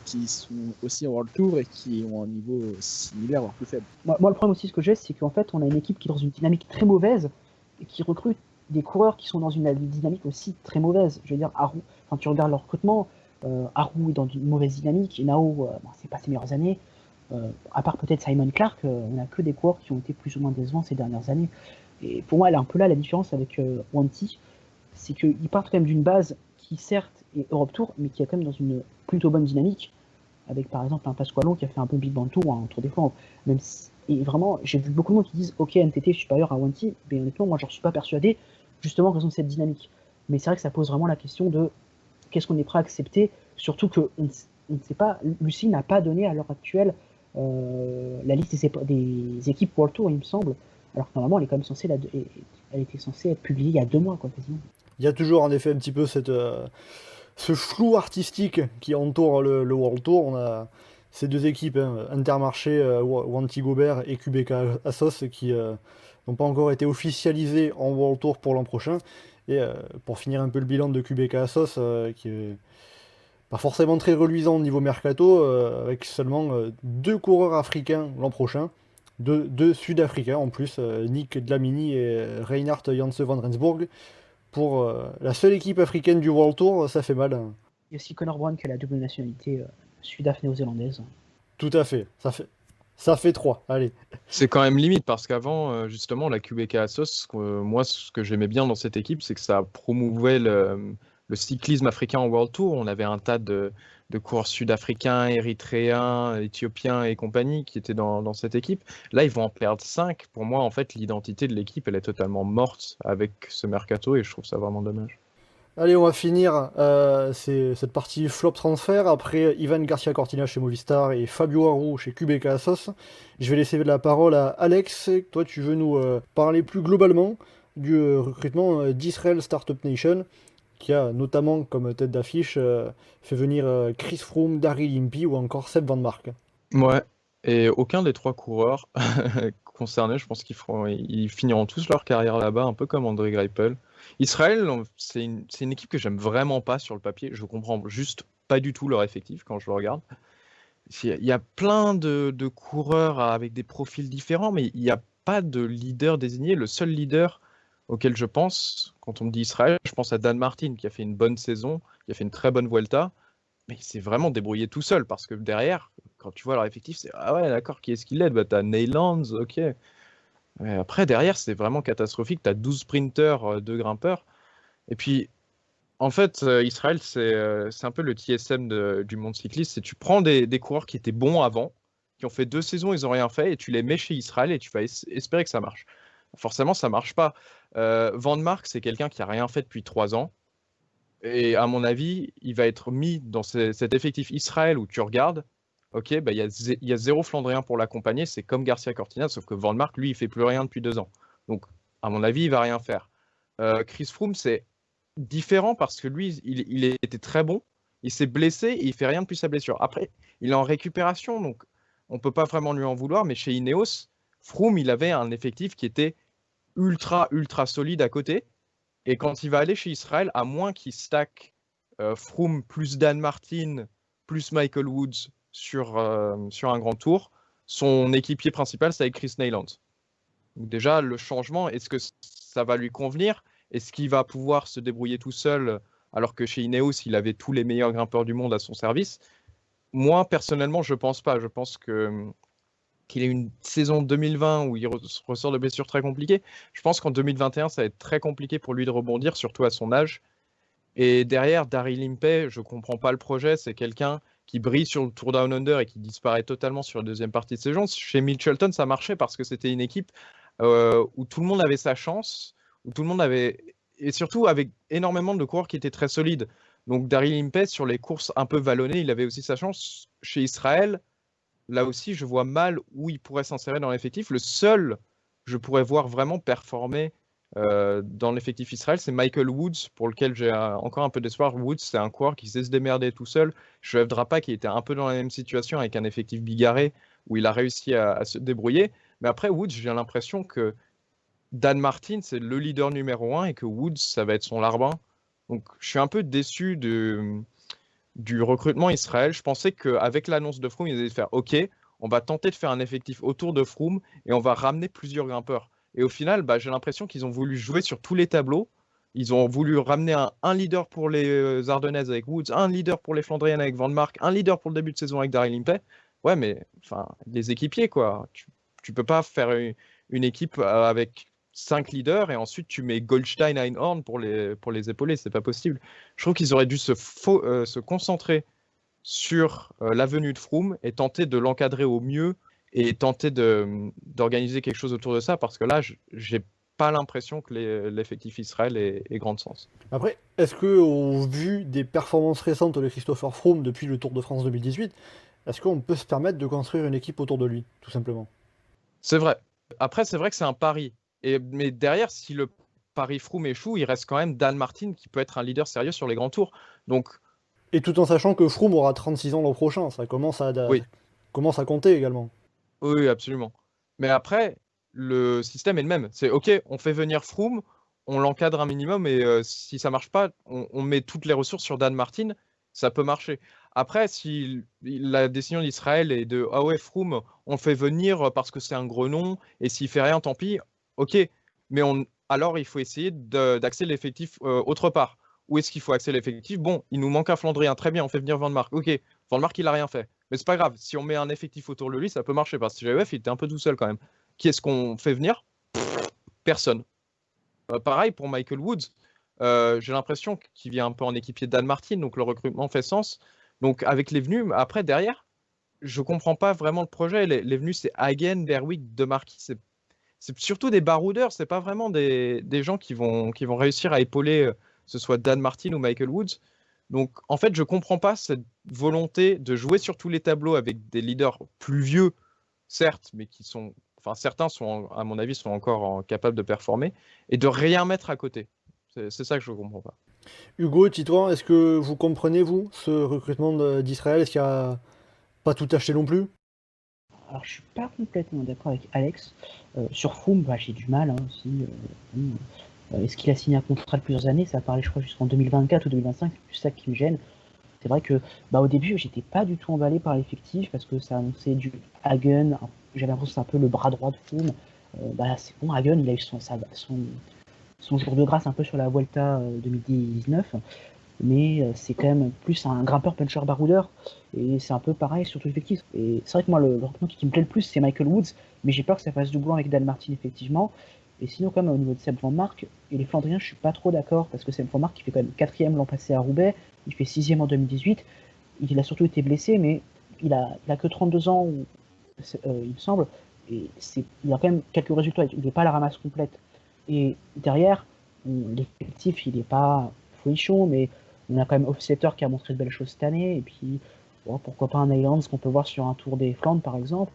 qui sont aussi en World Tour et qui ont un niveau similaire voire plus faible. Moi, le problème aussi, ce que j'ai, c'est qu'en fait, on a une équipe qui est dans une dynamique très mauvaise et qui recrute des coureurs qui sont dans une dynamique aussi très mauvaise. Je veux dire, Aru, tu regardes leur recrutement, Aru est dans une mauvaise dynamique, et Nao, c'est pas ses meilleures années. À part peut-être Simon Clark, on a que des coureurs qui ont été plus ou moins décevants ces dernières années. Et pour moi, elle est un peu là la différence avec Wanty, c'est qu'ils partent quand même d'une base qui certes est Europe Tour, mais qui est quand même dans une plutôt bonne dynamique, avec par exemple un Pasqualo qui a fait un bon Big Bang Tour, un Tour des Flandres. Et vraiment, j'ai vu beaucoup de monde qui disent ok, NTT est supérieur à Wanty, mais honnêtement, moi je ne suis pas persuadé, justement en raison de cette dynamique. Mais c'est vrai que ça pose vraiment la question de qu'est-ce qu'on est prêt à accepter, surtout qu'on ne sait pas, Lucie n'a pas donné à l'heure actuelle la liste des équipes World Tour, il me semble. Alors que normalement, elle est quand même elle était censée être publiée il y a 2 mois, quoi, quasiment. Il y a toujours en effet un petit peu ce flou artistique qui entoure le World Tour. On a ces deux équipes, Intermarché, Wanty-Gobert et QBK Assos, qui n'ont pas encore été officialisées en World Tour pour l'an prochain. Et pour finir un peu le bilan de QBK Assos, qui est pas forcément très reluisant au niveau mercato, avec seulement 2 coureurs africains l'an prochain, deux Sud-Africains en plus, Nick Dlamini et Reinhard Janse van Rensburg. Pour la seule équipe africaine du World Tour, ça fait mal, hein. Il y a aussi Connor Brown qui a la double nationalité sud-af-néo-zélandaise. Tout à fait. Ça fait 3. Allez. C'est quand même limite parce qu'avant, justement, la QBK Assos, moi, ce que j'aimais bien dans cette équipe, c'est que ça promouvait le cyclisme africain en World Tour. On avait un tas de coureurs sud-africains, érythréens, éthiopiens et compagnie qui étaient dans cette équipe. Là, ils vont en perdre 5. Pour moi, en fait, l'identité de l'équipe, elle est totalement morte avec ce mercato et je trouve ça vraiment dommage. Allez, on va finir cette partie flop transfert après Ivan Garcia Cortina chez Movistar et Fabio Aru chez QBK Assos. Je vais laisser la parole à Alex. Toi, tu veux nous parler plus globalement du recrutement d'Israel Startup Nation, qui a notamment comme tête d'affiche fait venir Chris Froome, Daryl Impey ou encore Seb Van Mark. Ouais, et aucun des 3 coureurs concernés, je pense ils finiront tous leur carrière là-bas, un peu comme André Greipel. Israël, c'est une équipe que j'aime vraiment pas sur le papier. Je comprends juste pas du tout leur effectif quand je le regarde. Il y a plein de coureurs avec des profils différents, mais il n'y a pas de leader désigné. Le seul leader auquel je pense, quand on me dit Israël, je pense à Dan Martin, qui a fait une bonne saison, qui a fait une très bonne Vuelta, mais il s'est vraiment débrouillé tout seul, parce que derrière, quand tu vois leur effectif, c'est « Ah ouais, d'accord, qui est-ce qui l'aide ? T'as Neylands, ok. » Mais après, derrière, c'est vraiment catastrophique. T'as 12 sprinters, 2 grimpeurs. Et puis, en fait, Israël, c'est un peu le TSM du monde cycliste. C'est tu prends des coureurs qui étaient bons avant, qui ont fait 2 saisons, ils n'ont rien fait, et tu les mets chez Israël et tu vas espérer que ça marche. Forcément, ça marche pas. Van Mark, c'est quelqu'un qui a rien fait depuis 3 ans. Et à mon avis, il va être mis dans cet effectif Israël où tu regardes, ok, bah, y a 0 Flandrien pour l'accompagner, c'est comme Garcia Cortina, sauf que Van Mark, lui, il fait plus rien depuis 2 ans. Donc, à mon avis, il va rien faire. Chris Froome, c'est différent parce que lui, il était très bon, il s'est blessé et il fait rien depuis sa blessure. Après, il est en récupération, donc on peut pas vraiment lui en vouloir, mais chez Ineos, Froome, il avait un effectif qui était ultra solide à côté. Et quand il va aller chez Israël, à moins qu'il stack Froome plus Dan Martin plus Michael Woods sur un grand tour, son équipier principal, c'est Chris Neyland. Donc déjà, le changement, est-ce que ça va lui convenir ? Est-ce qu'il va pouvoir se débrouiller tout seul alors que chez Ineos, il avait tous les meilleurs grimpeurs du monde à son service ? Moi, personnellement, je pense pas. Je pense qu'il ait une saison 2020 où il ressort de blessures très compliquées. Je pense qu'en 2021, ça va être très compliqué pour lui de rebondir, surtout à son âge. Et derrière, Daryl Impey, je ne comprends pas le projet. C'est quelqu'un qui brille sur le Tour Down Under et qui disparaît totalement sur la deuxième partie de saison. Chez Mitchelton, ça marchait parce que c'était une équipe où tout le monde avait sa chance, où tout le monde avait... Et surtout avec énormément de coureurs qui étaient très solides. Donc Daryl Impey, sur les courses un peu vallonnées, il avait aussi sa chance. Chez Israël, là aussi, je vois mal où il pourrait s'insérer dans l'effectif. Le seul, je pourrais voir vraiment performer dans l'effectif Israël, c'est Michael Woods, pour lequel j'ai encore un peu d'espoir. Woods, c'est un coureur qui sait se démerder tout seul. Shoaib Drapa, qui était un peu dans la même situation avec un effectif bigarré, où il a réussi à se débrouiller. Mais après, Woods, j'ai l'impression que Dan Martin, c'est le leader numéro 1 et que Woods, ça va être son larbin. Donc, je suis un peu déçu du recrutement Israël. Je pensais qu'avec l'annonce de Froome, ils allaient faire « Ok, on va tenter de faire un effectif autour de Froome et on va ramener plusieurs grimpeurs. » Et au final, j'ai l'impression qu'ils ont voulu jouer sur tous les tableaux. Ils ont voulu ramener un leader pour les Ardennaises avec Woods, un leader pour les Flandriennes avec Van Mark, un leader pour le début de saison avec Daryl Impey. Ouais, mais les équipiers, quoi. Tu peux pas faire une équipe avec 5 leaders et ensuite tu mets Goldstein, Einhorn pour les épauler. C'est pas possible. Je trouve qu'ils auraient dû se concentrer sur la venue de Froome et tenter de l'encadrer au mieux et tenter d'organiser quelque chose autour de ça, parce que là, j'ai pas l'impression que l'effectif Israël ait grand de sens. Après, est-ce qu'au vu des performances récentes de Christopher Froome depuis le Tour de France 2018, est-ce qu'on peut se permettre de construire une équipe autour de lui, tout simplement ? C'est vrai. Après, c'est vrai que c'est un pari. Mais derrière, si le pari Froome échoue, il reste quand même Dan Martin qui peut être un leader sérieux sur les grands tours. Donc... Et tout en sachant que Froome aura 36 ans l'an prochain, ça commence à compter également. Oui, absolument. Mais après, le système est le même. C'est OK, on fait venir Froome, on l'encadre un minimum, et si ça marche pas, on met toutes les ressources sur Dan Martin. ça peut marcher. Après, si la décision d'Israël est de ah ouais, Froome, on le fait venir parce que c'est un gros nom, et s'il fait rien, tant pis, ok. Mais alors il faut essayer d'axer l'effectif autre part. Où est-ce qu'il faut axer l'effectif? Bon, il nous manque un Flandrien, très bien, on fait venir Van Mark. Ok, Van Mark, il a rien fait. Mais c'est pas grave, si on met un effectif autour de lui, ça peut marcher, parce que GEF, il était un peu tout seul quand même. Qui est-ce qu'on fait venir? Personne. Pareil pour Michael Woods. J'ai l'impression qu'il vient un peu en équipier de Dan Martin, donc le recrutement fait sens. Donc avec les venus, après derrière, je comprends pas vraiment le projet. Les venus, c'est Hagen, Berwick, De Marquis. C'est surtout des baroudeurs, c'est pas vraiment des gens qui vont réussir à épauler, que ce soit Dan Martin ou Michael Woods. Donc en fait, je comprends pas cette volonté de jouer sur tous les tableaux avec des leaders plus vieux, certes, mais qui sont, enfin certains sont, à mon avis, sont encore capables de performer, et de rien mettre à côté. C'est ça que je comprends pas. Hugo, Titouan, est-ce que vous comprenez, vous, ce recrutement d'Israël? Est-ce qu'il n'y a pas tout acheté non plus? Alors, je suis pas complètement d'accord avec Alex. Sur Froome, j'ai du mal aussi. Est-ce qu'il a signé un contrat de plusieurs années? Ça a parlé, je crois, jusqu'en 2024 ou 2025. C'est plus ça qui me gêne. C'est vrai que au début, j'étais pas du tout emballé par l'effectif parce que ça annonçait du Hagen. J'avais l'impression que c'est un peu le bras droit de Froome. C'est bon, Hagen, il a eu son jour de grâce un peu sur la Vuelta 2019. Mais c'est quand même plus un grimpeur puncher baroudeur, et c'est un peu pareil sur tout l'effectif. Et c'est vrai que moi, le recrutement qui me plaît le plus, c'est Michael Woods, mais j'ai peur que ça fasse doublon avec Dan Martin, effectivement. Et sinon, quand même, au niveau de Seb Van Mark et les Flandriens, je suis pas trop d'accord, parce que Seb Van Mark, il fait quand même 4e l'an passé à Roubaix, il fait 6e en 2018, il a surtout été blessé, mais il a que 32 ans, il me semble, et il a quand même quelques résultats, il n'est pas à la ramasse complète. Et derrière, l'effectif, il n'est pas folichon, mais on a quand même Hofstetter qui a montré de belles choses cette année, et puis pourquoi pas un Islands qu'on peut voir sur un Tour des Flandres par exemple.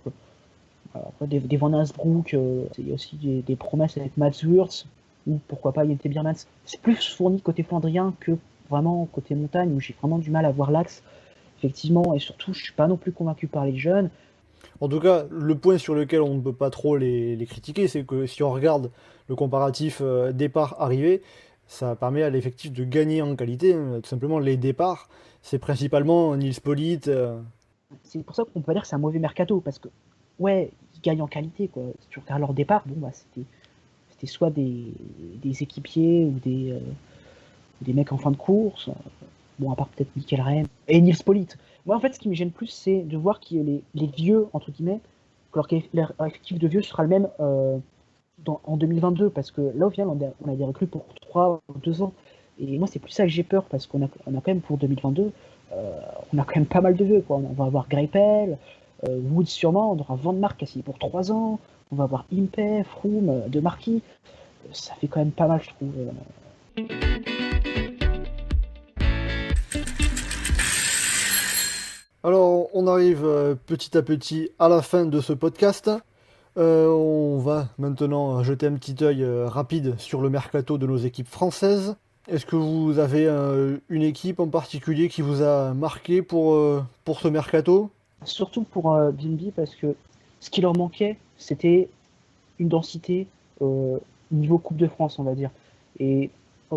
Après, des Van Asbrook, il y a aussi des promesses avec Mats Wurtz, ou pourquoi pas Jente Biermans. C'est plus fourni côté flandrien que vraiment côté montagne, où j'ai vraiment du mal à voir l'axe, effectivement, et surtout je suis pas non plus convaincu par les jeunes. En tout cas, le point sur lequel on ne peut pas trop les critiquer, c'est que si on regarde le comparatif départ-arrivée, ça permet à l'effectif de gagner en qualité. Tout simplement, les départs, c'est principalement Nils Politt. C'est pour ça qu'on peut pas dire que c'est un mauvais mercato, parce que, ouais, ils gagnent en qualité, quoi. Si tu regardes leur départ, c'était soit des équipiers ou des mecs en fin de course. Bon, à part peut-être Mikkel Rennes et Nils Politt. Moi, en fait, ce qui me gêne plus, c'est de voir que les vieux, entre guillemets, que leur effectif de vieux sera le même en 2022, parce que là, au final, on a des recrues pour 3 ou 2 ans. Et moi, c'est plus ça que j'ai peur, parce qu'on a quand même pour 2022, on a quand même pas mal de vieux, quoi. On va avoir Greipel, Woods sûrement, on aura Van Mark qui a signé pour 3 ans, on va avoir Impey, Froome, De Marquis. Ça fait quand même pas mal, je trouve. Alors, on arrive petit à petit à la fin de ce podcast. On va maintenant jeter un petit œil rapide sur le mercato de nos équipes françaises. Est-ce que vous avez une équipe en particulier qui vous a marqué pour ce mercato? Surtout pour Bimbi, parce que ce qui leur manquait, c'était une densité niveau Coupe de France, on va dire. Et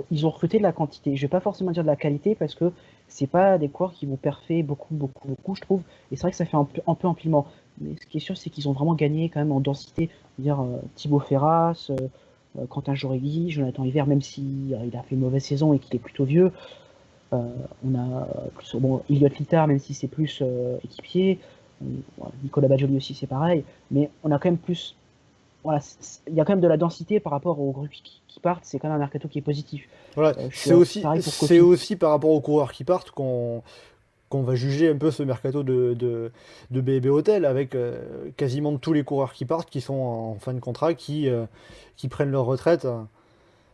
ils ont recruté de la quantité. Je vais pas forcément dire de la qualité, parce que c'est pas des coureurs qui vont perfer beaucoup, je trouve. Et c'est vrai que ça fait un peu empilement. Mais ce qui est sûr, c'est qu'ils ont vraiment gagné quand même en densité. C'est-à-dire Thibaut Ferras, Quentin Jorelli, Jonathan Hiver, même s'il a fait une mauvaise saison et qu'il est plutôt vieux. On a plus, Elliott Littard, même si c'est plus équipier. Nicolas Bajoli aussi, c'est pareil. Mais on a quand même plus. Voilà, il y a quand même de la densité par rapport aux groupes qui partent. C'est quand même un mercato qui est positif. Voilà, c'est aussi par rapport aux coureurs qui partent qu'on va juger un peu ce mercato de BB Hotel, avec quasiment tous les coureurs qui partent, qui sont en fin de contrat, qui prennent leur retraite.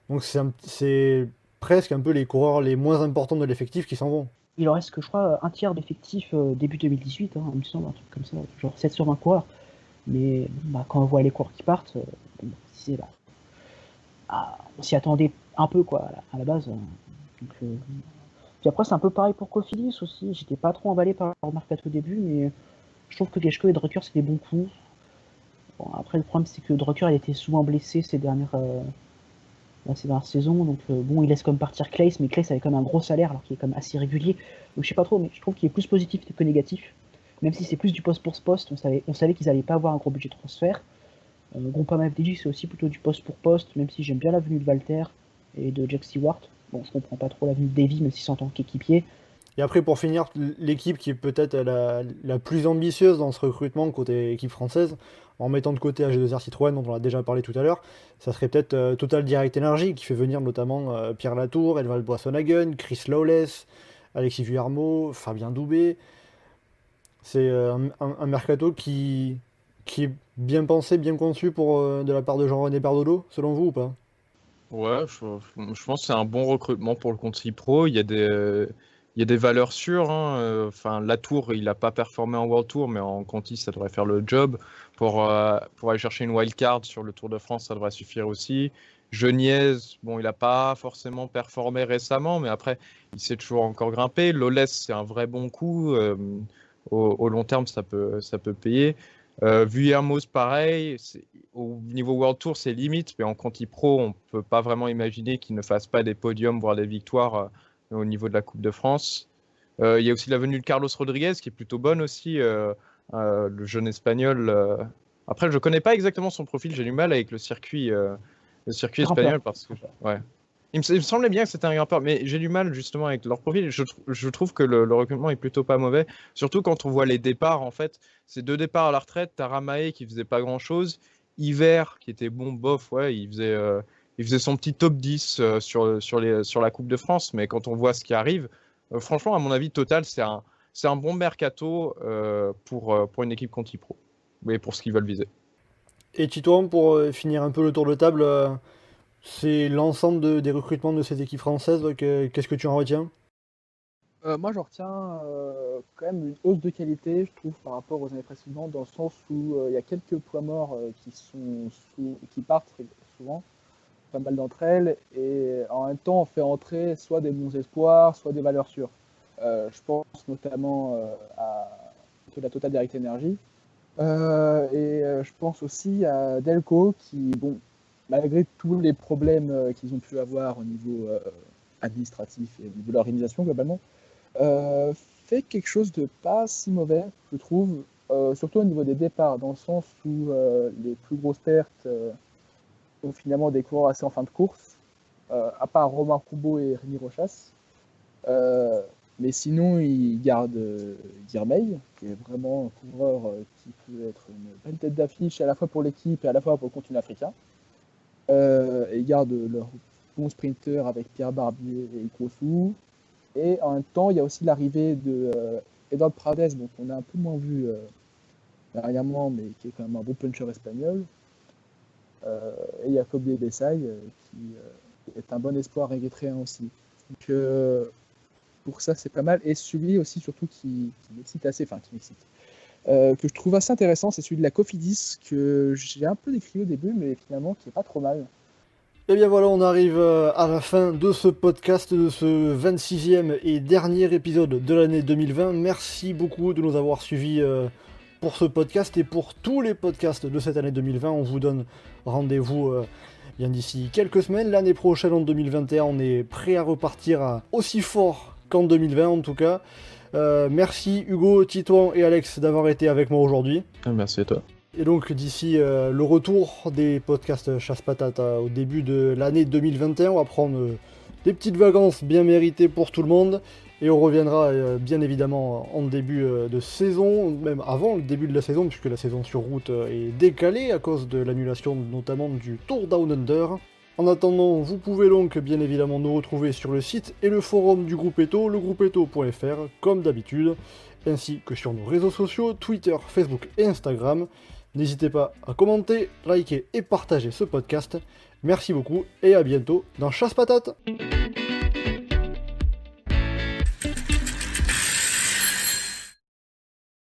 Donc c'est presque un peu les coureurs les moins importants de l'effectif qui s'en vont. Il en reste que, je crois, un tiers d'effectif début 2018, il me semble, un truc comme ça, genre 7 sur 20 coureurs. Mais quand on voit les coureurs qui partent, on s'y attendait un peu, quoi, à la base. Puis après, c'est un peu pareil pour Cofidis aussi. J'étais pas trop emballé par leur mercato au début, mais je trouve que Geschko et Drucker, c'est des bons coups. Bon, après, le problème, c'est que Drucker, il était souvent blessé ces dernières ces dernières saisons. Donc bon, il laisse comme partir Claes, mais Claes avait quand même un gros salaire alors qu'il est quand même assez régulier. Donc je sais pas trop, mais je trouve qu'il est plus positif que négatif. Même si c'est plus du poste pour ce poste, on savait qu'ils allaient pas avoir un gros budget de transfert. Groupama FDJ, c'est aussi plutôt du poste pour poste, même si j'aime bien la venue de Walter et de Jack Stewart. Bon, je comprends pas trop la venue de Davy, même si c'est en tant qu'équipier. Et après, pour finir, l'équipe qui est peut-être la plus ambitieuse dans ce recrutement côté équipe française, en mettant de côté AG2R Citroën, dont on a déjà parlé tout à l'heure, ça serait peut-être Total Direct Energy, qui fait venir notamment Pierre Latour, Elval Boissonhagen, Chris Lawless, Alexis Vuillermo, Fabien Doubé. C'est un mercato qui est bien pensé, bien conçu de la part de Jean-René Berdolo, selon vous ou pas? Ouais, je pense que c'est un bon recrutement pour le Conti Pro. Il y a des valeurs sûres, hein. Enfin, Latour, il n'a pas performé en World Tour, mais en Conti, ça devrait faire le job. Pour aller chercher une wildcard sur le Tour de France, ça devrait suffire aussi. Geniez, bon, il n'a pas forcément performé récemment, mais après, il s'est toujours encore grimpé. Lawless, c'est un vrai bon coup. Au long terme, ça peut payer. Vuillermo, pareil. Au niveau World Tour, c'est limite, mais en Conti Pro, on ne peut pas vraiment imaginer qu'il ne fasse pas des podiums, voire des victoires au niveau de la Coupe de France. Il y a aussi la venue de Carlos Rodriguez, qui est plutôt bonne aussi, le jeune espagnol. Après, je ne connais pas exactement son profil, j'ai du mal avec le circuit espagnol, parce que ouais. Il me semblait bien que c'était un grimpeur, mais j'ai du mal justement avec leur profil. Je trouve que le recrutement est plutôt pas mauvais, surtout quand on voit les départs. En fait, c'est 2 départs à la retraite. T'as Ramae qui faisait pas grand-chose, Hiver qui était bon, bof, ouais, il faisait son petit top 10 sur la Coupe de France, mais quand on voit ce qui arrive, franchement, à mon avis, Total, c'est un bon mercato pour une équipe Conti Pro, et pour ce qu'ils veulent viser. Et Titouan, pour finir un peu le tour de table, c'est l'ensemble des recrutements de ces équipes françaises. Qu'est-ce que tu en retiens? Moi, j'en retiens quand même une hausse de qualité, je trouve, par rapport aux années précédentes, dans le sens où il y a quelques poids morts qui partent souvent, pas mal d'entre elles, et en même temps, on fait entrer soit des bons espoirs, soit des valeurs sûres. Je pense notamment à la Total Direct Energy, et je pense aussi à Delco, qui, bon, malgré tous les problèmes qu'ils ont pu avoir au niveau administratif et au niveau de l'organisation globalement, fait quelque chose de pas si mauvais, je trouve, surtout au niveau des départs, dans le sens où les plus grosses pertes sont finalement des coureurs assez en fin de course, à part Romain Roubaud et Rémi Rochas. Mais sinon, il garde Girmay, qui est vraiment un coureur qui peut être une belle tête d'affiche à la fois pour l'équipe et à la fois pour le continent africain. Et ils gardent leur bon sprinter avec Pierre Barbier et Ikosu. Et en même temps, il y a aussi l'arrivée de Edward Prades, donc on a un peu moins vu dernièrement, mais qui est quand même un bon puncher espagnol. Et Jacob Bessay, qui est un bon espoir érythréen aussi. Donc pour ça, c'est pas mal. Et celui aussi, surtout, qui m'excite assez, enfin qui m'excite, que je trouve assez intéressant, c'est celui de la Cofidis, que j'ai un peu décrié au début, mais finalement qui est pas trop mal. Et bien voilà, on arrive à la fin de ce podcast, de ce 26e et dernier épisode de l'année 2020. Merci beaucoup de nous avoir suivis pour ce podcast et pour tous les podcasts de cette année 2020. On vous donne rendez-vous bien d'ici quelques semaines. L'année prochaine, en 2021, on est prêt à repartir aussi fort qu'en 2020 en tout cas. Merci Hugo, Titouan et Alex d'avoir été avec moi aujourd'hui. Merci à toi. Et donc d'ici le retour des podcasts Chasse-Patate au début de l'année 2021, on va prendre des petites vacances bien méritées pour tout le monde. Et on reviendra bien évidemment en début de saison, même avant le début de la saison, puisque la saison sur route est décalée à cause de l'annulation notamment du Tour Down Under. En attendant, vous pouvez donc bien évidemment nous retrouver sur le site et le forum du groupe Eto, legroupeeto.fr, comme d'habitude, ainsi que sur nos réseaux sociaux, Twitter, Facebook et Instagram. N'hésitez pas à commenter, liker et partager ce podcast. Merci beaucoup et à bientôt dans Chasse-Patate.